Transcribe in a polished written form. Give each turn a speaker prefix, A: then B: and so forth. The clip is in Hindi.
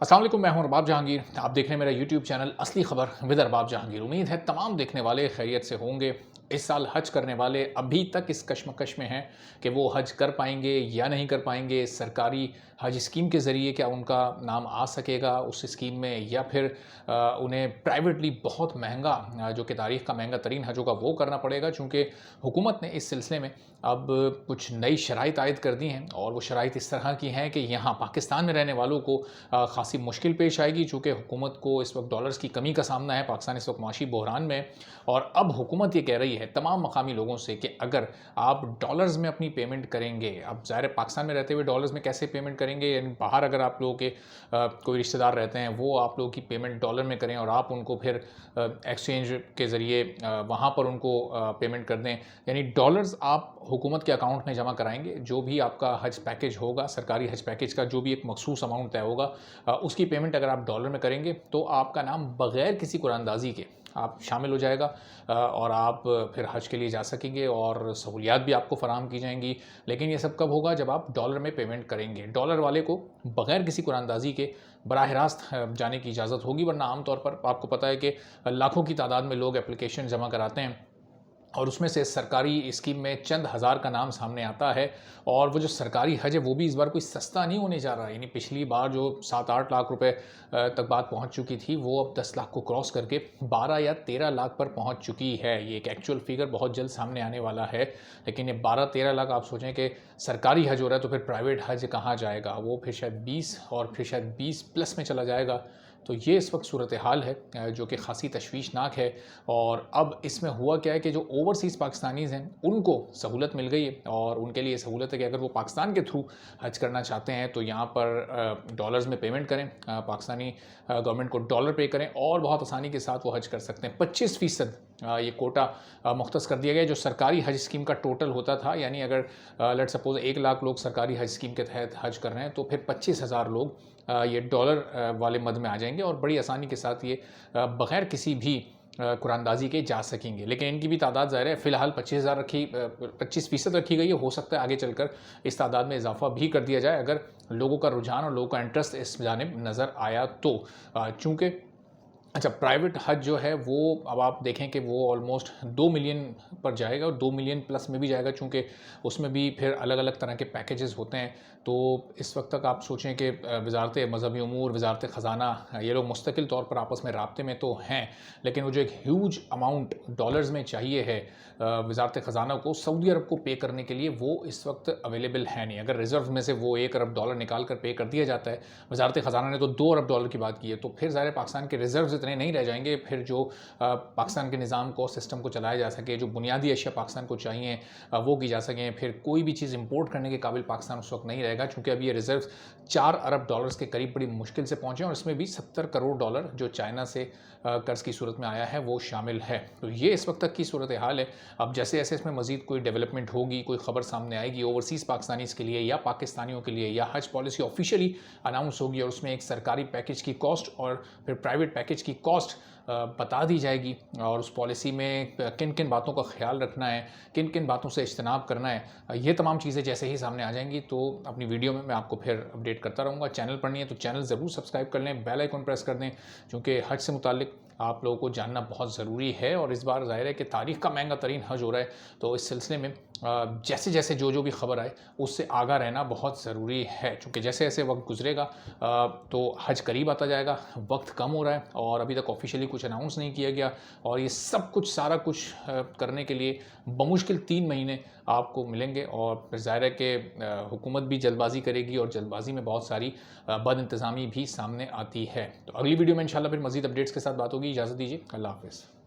A: अस्सलाम वालेकुम, मैं हूं अरबाब जहांगीर। आप देख रहे हैं मेरा यूट्यूब चैनल असली खबर विद अरबाब जहांगीर। उम्मीद है तमाम देखने वाले खैरियत से होंगे। इस साल हज करने वाले अभी तक इस कश्मकश में हैं कि वो हज कर पाएंगे या नहीं कर पाएंगे। सरकारी हज स्कीम के ज़रिए क्या उनका नाम आ सकेगा उस स्कीम में, या फिर उन्हें प्राइवेटली बहुत महंगा जो कि तारीख़ का महंगा तरीन हज होगा वो करना पड़ेगा। चूँकि हुकूमत ने इस सिलसिले में अब कुछ नई शराइत आयद कर दी हैं, और वो शराइत इस तरह की हैं कि यहाँ पाकिस्तान में रहने वालों को ख़ासी मुश्किल पेश आएगी। चूँकि हुकूमत को इस वक्त डॉलर्स की कमी का सामना है, पाकिस्तान इस वक्त माशी बहरान में है। और अब हुकूमत ये कह रही है तमाम मकामी लोगों से कि अगर आप डॉलर्स में अपनी पेमेंट करेंगे, अब ज़ाहिर है पाकिस्तान में रहते हुए डॉलर्स में कैसे पेमेंट करेंगे, यानी बाहर अगर आप लोगों के कोई रिश्तेदार रहते हैं वो आप लोगों की पेमेंट डॉलर में करें और आप उनको फिर एक्सचेंज के ज़रिए वहाँ पर उनको पेमेंट कर दें, यानी डॉलर्स आप हुकूमत के अकाउंट में जमा कराएंगे। जो भी आपका हज पैकेज होगा, सरकारी हज पैकेज का जो भी एक मखसूस अमाउंट तय होगा, उसकी पेमेंट अगर आप डॉलर में करेंगे तो आपका नाम बग़ैर किसी कुरानंदाज़ी के आप शामिल हो जाएगा, और आप फिर हज के लिए जा सकेंगे और सहूलियात भी आपको फ़राहम की जाएंगी। लेकिन ये सब कब होगा? जब आप डॉलर में पेमेंट करेंगे। डॉलर वाले को बग़ैर किसी कुरानंदाज़ी के बराह रास्त जाने की इजाज़त होगी, वरना आमतौर पर आपको पता है कि लाखों की तादाद में लोग एप्लीकेशन जमा कराते हैं और उसमें से सरकारी स्कीम में चंद हज़ार का नाम सामने आता है। और वो जो सरकारी हज है वो भी इस बार कोई सस्ता नहीं होने जा रहा है। यानी पिछली बार जो 7-8 लाख रुपए तक बात पहुंच चुकी थी, वो अब 10 लाख को क्रॉस करके 12 या 13 लाख पर पहुंच चुकी है। ये एक एक्चुअल फिगर बहुत जल्द सामने आने वाला है। लेकिन ये 12-13 लाख, आप सोचें कि सरकारी हज हो रहा है तो फिर प्राइवेट हज कहाँ जाएगा? वो फिर शायद 20 और फिर शायद 20 प्लस में चला जाएगा। तो ये इस वक्त सूरत हाल है जो कि ख़ासी तशवीशनाक है। और अब इसमें हुआ क्या है कि जो ओवरसीज़ पाकिस्तानीज़ हैं उनको सहूलत मिल गई है, और उनके लिए सहूलत है कि अगर वो पाकिस्तान के थ्रू हज करना चाहते हैं तो यहाँ पर डॉलर्स में पेमेंट करें, पाकिस्तानी गवर्नमेंट को डॉलर पे करें और बहुत आसानी के साथ वो हज कर सकते हैं। 25% ये कोटा मुख्तस कर दिया गया जो सरकारी हज स्कीम का टोटल होता था। यानी अगर लेट सपोज 1 लाख लोग सरकारी हज स्कीम के तहत हज कर रहे हैं तो फिर 25,000 लोग ये डॉलर वाले मद में आ जाएंगे और बड़ी आसानी के साथ ये बग़ैर किसी भी कुरानदाजी के जा सकेंगे। लेकिन इनकी भी तादाद ज़ाहिर है फ़िलहाल 25% रखी गई है। हो सकता है आगे चलकर इस तादाद में इजाफा भी कर दिया जाए अगर लोगों का रुझान और लोगों का इंटरेस्ट इस जानिब नज़र आया तो। चूँकि अच्छा, प्राइवेट हज जो है वो अब आप देखें कि वो ऑलमोस्ट 2 मिलियन पर जाएगा और 2 मिलियन प्लस में भी जाएगा, चूँकि उसमें भी फिर अलग अलग तरह के पैकेजेस होते हैं। तो इस वक्त तक आप सोचें कि वजारत मज़हबी उमूर, वजारत ख़ज़ाना, ये लोग मुस्तकिल तौर पर आपस में राब्ते में तो हैं, लेकिन वो जो एक ह्यूज अमाउंट डॉलर्स में चाहिए है वजारत ख़ज़ाना को सऊदी अरब को पे करने के लिए, वो इस वक्त अवेलेबल है नहीं। अगर रिज़र्व में से वो 1 अरब डॉलर निकाल कर पे कर दिया जाता है, वजारत ख़ज़ाना ने तो 2 अरब डॉलर की बात की है, तो फिर ज़ाहिर पाकिस्तान के रिज़र्व इतने नहीं रह जाएंगे फिर जो पाकिस्तान के निज़ाम को, सिस्टम को चलाया जा सके, जो बुनियादी अशिया पाकिस्तान को चाहिए वो की जा सकें। फिर कोई भी चीज़ इंपोर्ट करने के काबिल पाकिस्तान उस वक्त नहीं रहेगा, चूँकि अभी ये रिज़र्व 4 अरब डॉलर्स के करीब बड़ी मुश्किल से पहुँचे, और इसमें भी 70 करोड़ डॉलर जो चाइना से कर्ज़ की सूरत में आया है वो शामिल है। तो ये इस वक्त तक की सूरत हाल है। अब जैसे जैसे इसमें मज़ीद कोई डेवलपमेंट होगी, कोई ख़बर सामने आएगी ओवरसीज़ पाकिस्तानीज़ के लिए या पाकिस्तानियों के लिए, या हज पॉलिसी ऑफिशियली अनाउंस होगी और उसमें एक सरकारी पैकेज की कॉस्ट और फिर प्राइवेट पैकेज की कॉस्ट बता दी जाएगी, और उस पॉलिसी में किन किन बातों का ख्याल रखना है, किन किन बातों से इज्तनाब करना है, ये तमाम चीज़ें जैसे ही सामने आ जाएंगी तो अपनी वीडियो में मैं आपको फिर अपडेट करता रहूँगा। चैनल पर नहीं है तो चैनल ज़रूर सब्सक्राइब कर लें, बेल आइकन प्रेस कर दें, क्योंकि हज से मुतालिक आप लोगों को जानना बहुत ज़रूरी है। और इस बार ज़ाहिर है कि तारीख़ का महंगा तरीन हज हो रहा है, तो इस सिलसिले में जैसे जैसे जो भी ख़बर आए उससे आगाह रहना बहुत ज़रूरी है, क्योंकि जैसे जैसे वक्त गुजरेगा तो हज करीब आता जाएगा, वक्त कम हो रहा है और अभी तक ऑफिशियली कुछ अनाउंस नहीं किया गया, और ये सब कुछ सारा कुछ करने के लिए बमुश्किल 3 महीने आपको मिलेंगे। और फिर ज़ाहिर है कि हुकूमत भी जल्दबाजी करेगी और जल्दबाजी में बहुत सारी बदइंतज़ामी भी सामने आती है। तो अगली वीडियो में इंशाल्लाह फिर मज़ीद अपडेट्स के साथ बात होगी। इजाज़त दीजिए, अल्लाह हाफ़िज़।